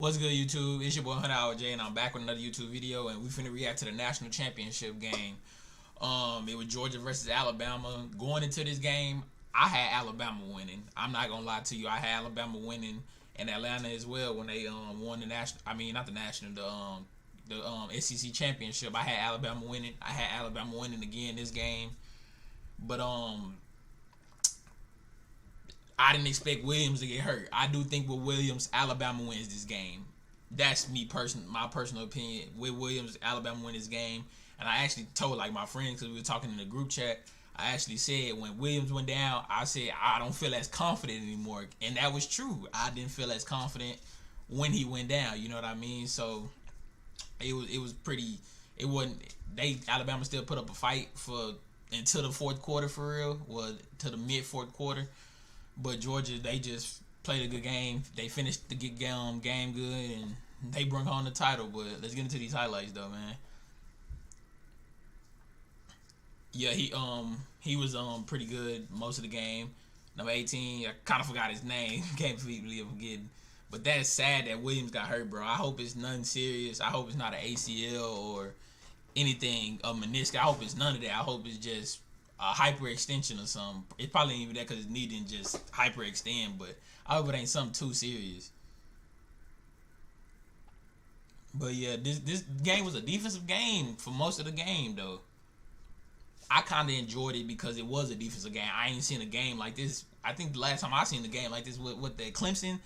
What's good, YouTube? It's your boy Hunter Howard J, and I'm back with another YouTube video, and we finna react to the national championship game. It was Georgia versus Alabama. Going into this game, I had Alabama winning. I'm not gonna lie to you, I had Alabama winning, and Atlanta as well when they won the national. I mean, not the national, the SEC championship. I had Alabama winning. I had Alabama winning again this game, but I didn't expect Williams to get hurt. I do think with Williams, Alabama wins this game. That's my personal opinion. With Williams, Alabama win this game. And I actually told like my friends because we were talking in the group chat. I actually said when Williams went down, I said I don't feel as confident anymore, and that was true. I didn't feel as confident when he went down. You know what I mean? So it was pretty. It wasn't. Alabama still put up a fight for until the fourth quarter for real. Well, to the mid fourth quarter. But Georgia, they just played a good game. They finished the game good, and they brought home the title. But let's get into these highlights, though, man. Yeah, he was pretty good most of the game. Number 18, I kind of forgot his name. Can't believe I'm forgetting. But that's sad that Williams got hurt, bro. I hope it's nothing serious. I hope it's not an ACL or anything, a meniscus. I hope it's none of that. I hope it's just a hyperextension or something. It probably ain't even that because his knee didn't just hyperextend, but I hope it ain't something too serious. But yeah, this game was a defensive game for most of the game though. I kind of enjoyed it because it was a defensive game. I ain't seen a game like this. I think the last time I seen the game like this with the Clemson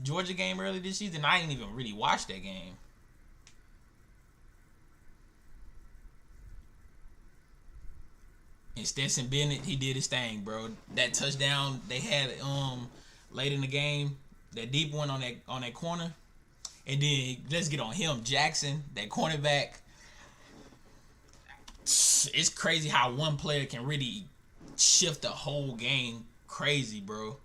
Georgia game early this season, I ain't even really watched that game. And Stetson Bennett, he did his thing, bro. That touchdown they had late in the game, that deep one on that corner. And then let's get on him, Jackson, that cornerback. It's crazy how one player can really shift the whole game. Crazy, bro.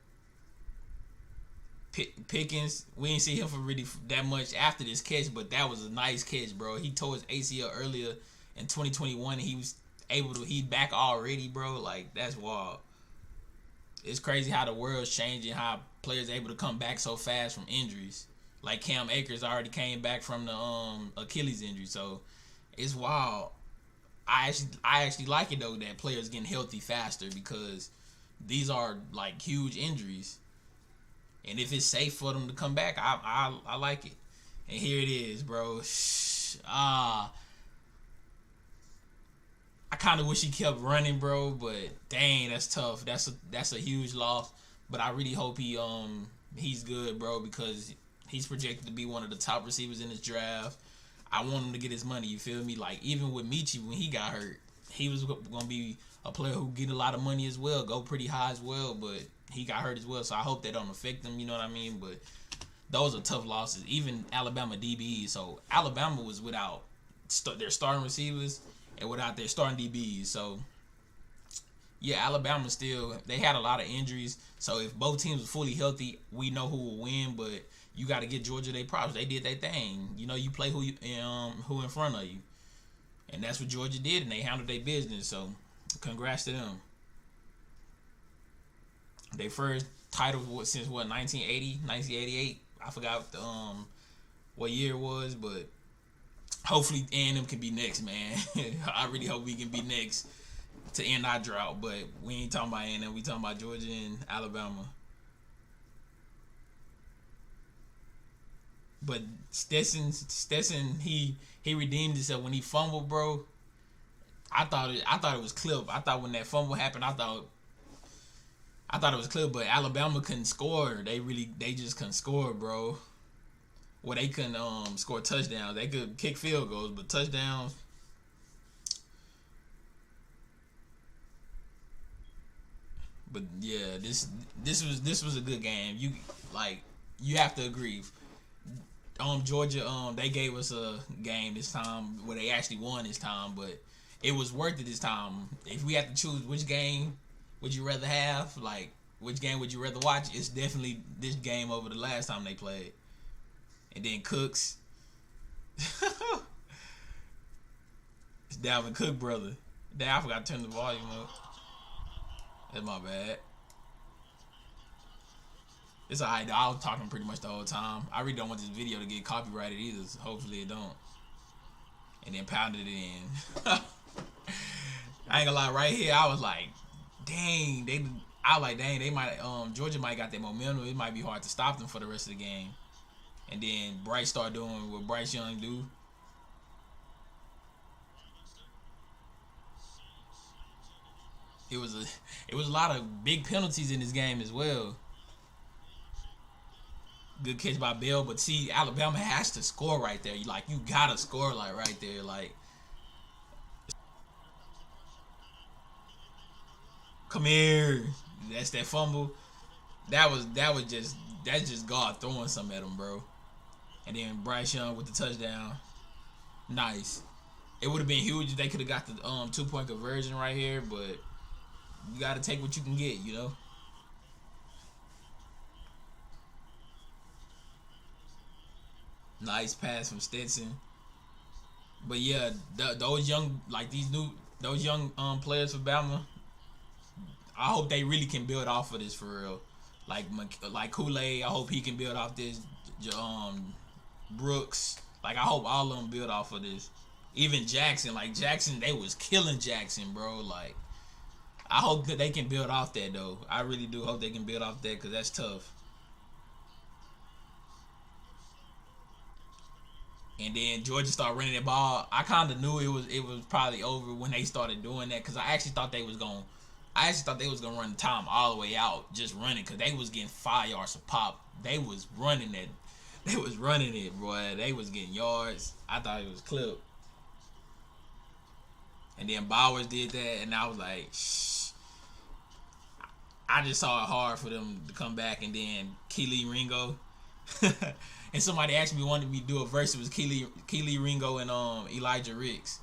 Pickens, we didn't see him for really that much after this catch, but that was a nice catch, bro. He tore his ACL earlier in 2021, and he was able to. He back already, bro. Like that's wild. It's crazy how the world's changing, how players are able to come back so fast from injuries. Like Cam Akers already came back from the Achilles injury, so it's wild. I actually like it though that players getting healthy faster because these are like huge injuries, and if it's safe for them to come back, I like it. And here it is, bro. I kind of wish he kept running, bro, but dang, that's tough. That's a huge loss. But I really hope he's good, bro, because he's projected to be one of the top receivers in this draft. I want him to get his money. You feel me? Like even with Michi when he got hurt, he was gonna be a player who get a lot of money as well, go pretty high as well. But he got hurt as well, so I hope that don't affect him. You know what I mean? But those are tough losses. Even Alabama DBs. So Alabama was without their starting receivers and without their starting DBs. So yeah, Alabama still they had a lot of injuries. So if both teams were fully healthy, we know who will win. But you got to get Georgia their props. They did their thing. You know, you play who in front of you, and that's what Georgia did, and they handled their business. So congrats to them. Their first title since what 1980, 1988. I forgot what year it was, but hopefully A&M can be next, man. I really hope we can be next to end our drought. But we ain't talking about A&M. We talking about Georgia and Alabama. But Stetson, he redeemed himself when he fumbled, bro. I thought it was clip. I thought when that fumble happened, I thought it was clip. But Alabama couldn't score. They just couldn't score, bro. Well, they couldn't score touchdowns. They could kick field goals, but touchdowns. But yeah, this was a good game. You have to agree. Georgia they gave us a game this time where they actually won this time, but it was worth it this time. If we have to choose which game would you rather have, like which game would you rather watch, it's definitely this game over the last time they played. And then Cooks, it's Dalvin Cook brother. Damn, I forgot to turn the volume up. That's my bad. It's alright. I was talking pretty much the whole time. I really don't want this video to get copyrighted either. So hopefully it don't. And then pounded it in. I ain't gonna lie. Right here, I was like, dang. I was like, dang. They might. Georgia might got that momentum. It might be hard to stop them for the rest of the game. And then Bryce start doing what Bryce Young do. It was a lot of big penalties in this game as well. Good catch by Bell, but see, Alabama has to score right there. You gotta score like right there. Like, come here. That's that fumble. That's just God throwing something at him, bro. And then Bryce Young with the touchdown. Nice. It would have been huge if they could have got the 2-point conversion right here, but you gotta take what you can get, you know. Nice pass from Stetson. But yeah, those young like those young players for Bama, I hope they really can build off of this for real. Like Kool Aid, I hope he can build off this. Brooks, like I hope all of them build off of this. Even Jackson, like Jackson, they was killing Jackson, bro. Like I hope that they can build off that though. I really do hope they can build off that because that's tough. And then Georgia started running that ball. I kind of knew it was probably over when they started doing that because I actually thought they was gonna run the time all the way out, just running because they was getting 5 yards a pop. They was running that. They was running it, boy. They was getting yards. I thought it was clipped. And then Bowers did that, and I was like, shh. I just saw it hard for them to come back, and then Keely Ringo. And somebody asked me wanted me to do a verse. It was Keely Ringo and Elijah Ricks.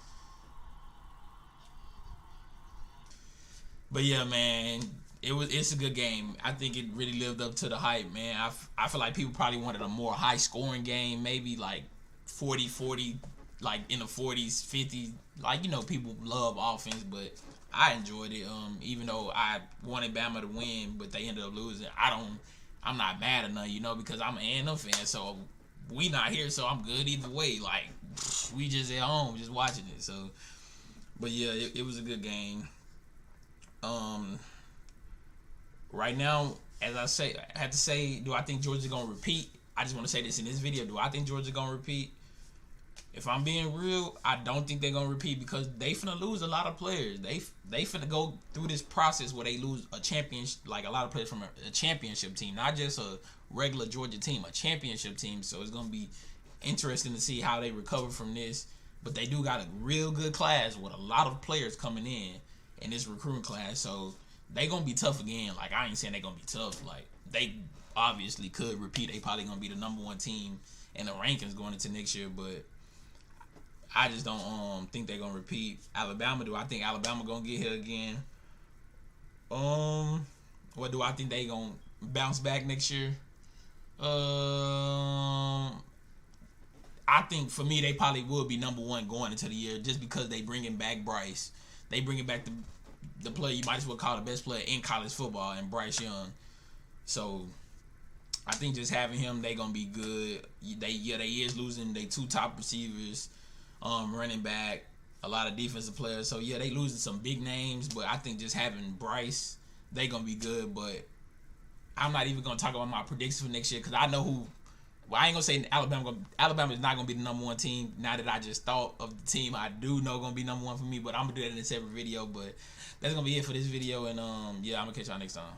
But yeah, man, it's a good game. I think it really lived up to the hype, man. I feel like people probably wanted a more high scoring game, maybe like 40-40, like in the 40s, 50s. Like, people love offense, but I enjoyed it. Even though I wanted Bama to win, but they ended up losing. I'm not mad or nothing, because I'm an A&M fan, so we not here, so I'm good either way. Like, we just at home, just watching it. So, but yeah, it was a good game. Um, right now, as I had to say, do I think Georgia's gonna repeat? I just want to say this in this video. Do I think Georgia's gonna repeat? If I'm being real, I don't think they're gonna repeat because they finna lose a lot of players. They finna go through this process where they lose a championship, like a lot of players from a championship team, not just a regular Georgia team, a championship team. So it's gonna be interesting to see how they recover from this. But they do got a real good class with a lot of players coming in this recruiting class. So they gonna be tough again. Like, I ain't saying they gonna be tough. Like, they obviously could repeat. They probably gonna be the #1 team in the rankings going into next year, but I just don't think they're gonna repeat. Alabama, do I think Alabama gonna get here again? What do I think they gonna bounce back next year? I think for me they probably will be #1 going into the year just because they bringing back Bryce. They bringing back the player you might as well call the best player in college football, and Bryce Young. So I think just having him, they gonna be good. They is losing they 2 top receivers, running back, a lot of defensive players. So yeah, they losing some big names, but I think just having Bryce, they gonna be good. But I'm not even gonna talk about my predictions for next year because I know who. Well, I ain't gonna say Alabama. Alabama is not gonna be the #1 team. Now that I just thought of the team, I do know gonna be #1 for me. But I'm gonna do that in a separate video. But that's gonna be it for this video. And yeah, I'm gonna catch y'all next time.